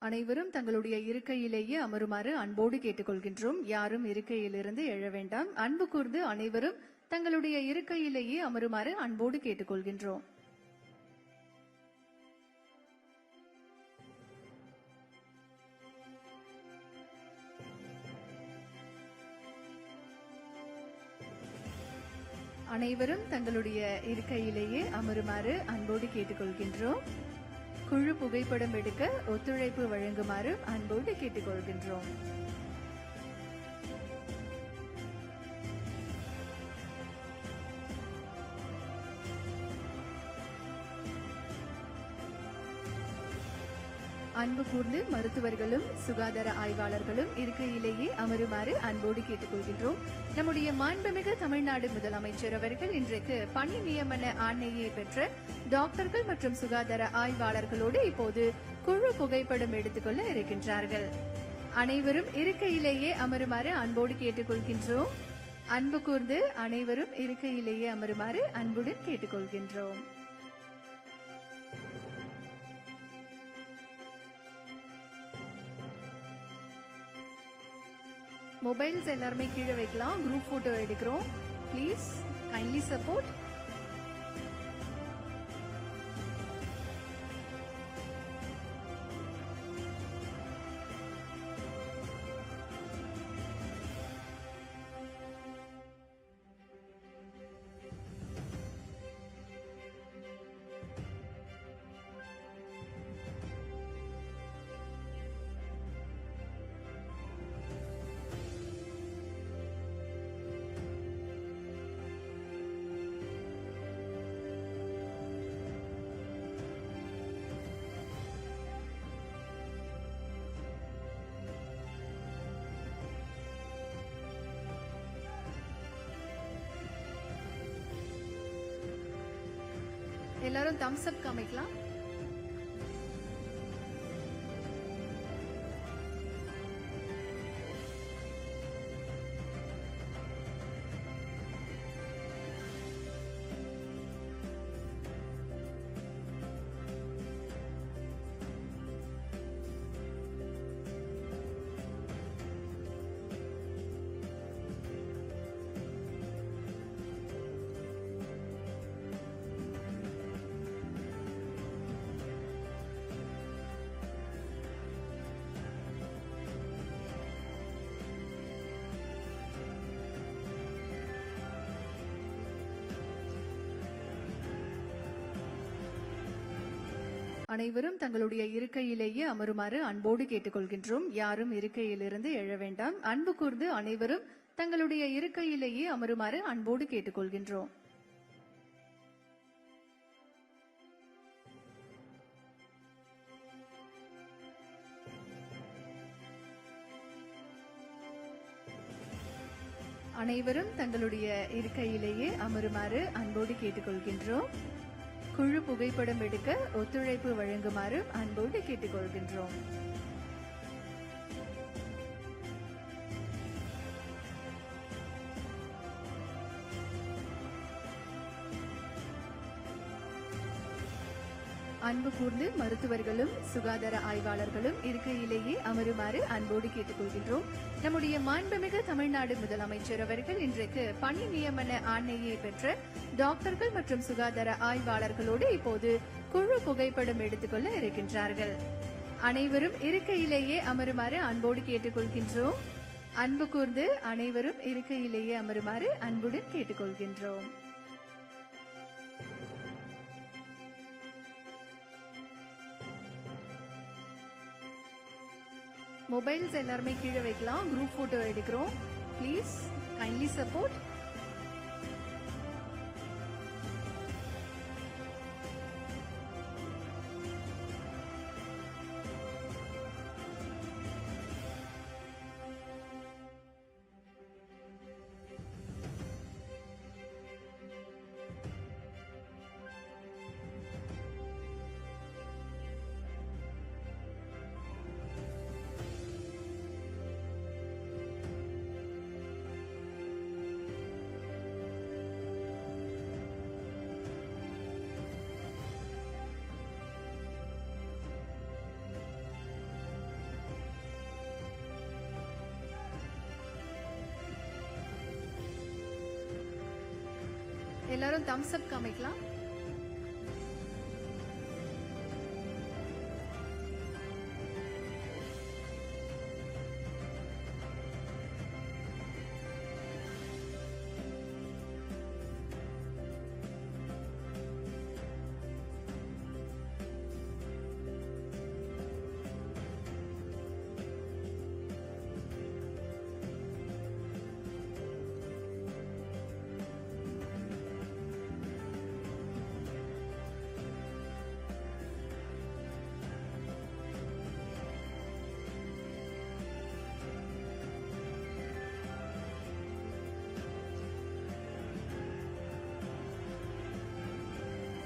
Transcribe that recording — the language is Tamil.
அனைவரும் தங்களுடைய இருக்கையிலேயே அமருமாறு அன்போடு கேட்டுக்கொள்கின்றோம். யாரும் இருக்கையிலிருந்து எழ வேண்டாம். அன்பு கூர்ந்து அனைவரும் தங்களுடைய இருக்கையிலேயே அமருமாறு அன்போடு கேட்டுக்கொள்கின்றோம். அனைவரும் தங்களுடைய இருக்கையிலேயே அமருமாறு அன்போடு கேட்டுக்கொள்கின்றோம். குழு புகைப்படம் எடுக்க ஒத்துழைப்பு வழங்குமாறு அன்போடு கேட்டுக்கொள்கின்றோம். அன்பு கூர்ந்து மருத்துவர்களும் சுகாதார ஆய்வாளர்களும் இருக்கையிலேயே அமருமாறு அன்போடு கேட்டுக்கொள்கின்றோம். நம்முடைய மாண்புமிகு தமிழ்நாடு முதலமைச்சர் அவர்கள் இன்றைக்கு பணி நியமன ஆணையை பெற்ற டாக்டர்கள் மற்றும் சுகாதார ஆய்வாளர்களோடு இப்போது குழு புகைப்படம் எடுத்துக்கொள்ள இருக்கின்றார்கள். அனைவரும் இருக்கையிலேயே அமருமாறு அன்போடு கேட்டுக்கொள்கின்றோம். அன்பு கூர்ந்து அனைவரும் இருக்கையிலேயே அமருமாறு அன்புடன் கேட்டுக்கொள்கின்றோம். மொபைல்ஸ் எல்லாருமே கீழே வைக்கலாம். குரூப் போட்டோ எடுக்கிறோம். Please kindly support. எல்லாரும் தம்ஸ் அப் காமிக்கலாம். அனைவரும் தங்களுடைய இருக்கையிலேயே அமருமாறு அன்போடு கேட்டுக்கொள்கின்றோம். யாரும் இருக்கையிலிருந்து எழ வேண்டாம். அன்பு கூர்ந்து அனைவரும் தங்களுடைய இருக்கையிலேயே அமருமாறு அன்போடு கேட்டுக்கொள்கின்றோம். அனைவரும் தங்களுடைய இருக்கையிலேயே அமருமாறு அன்போடு கேட்டுக்கொள்கின்றோம். குழு புகைப்படம் எடுக்க ஒத்துழைப்பு வழங்குமாறு அன்போடு கேட்டுக்கொள்கின்றோம். அன்பு கூர்ந்து மருத்துவர்களும் சுகாதார ஆய்வாளர்களும் இருக்கையிலேயே அமருமாறு அன்போடு கேட்டுக்கொள்கின்றோம். நம்முடைய மாண்புமிகு தமிழ்நாடு முதலமைச்சர் அவர்கள் இன்றைக்கு பணி நியமன ஆணையை பெற்ற டாக்டர்கள் மற்றும் சுகாதார ஆய்வாளர்களோடு இப்போது குழு புகைப்படம் எடுத்துக்கொள்ள இருக்கின்றார்கள். அனைவரும் இருக்கையிலேயே அமருமாறு அன்போடு கேட்டுக்கொள்கின்றோம். அன்பு கூர்ந்து அனைவரும் இருக்கையிலேயே அமருமாறு அன்புடன் கேட்டுக்கொள்கின்றோம். மொபைல்ஸ் எல்லாருமே கீழே வைக்கலாம். குரூப் போட்டோ எடுக்கிறோம். Please kindly support. எல்லாரும் தம்ஸ் அப் காமிக்கலாம்.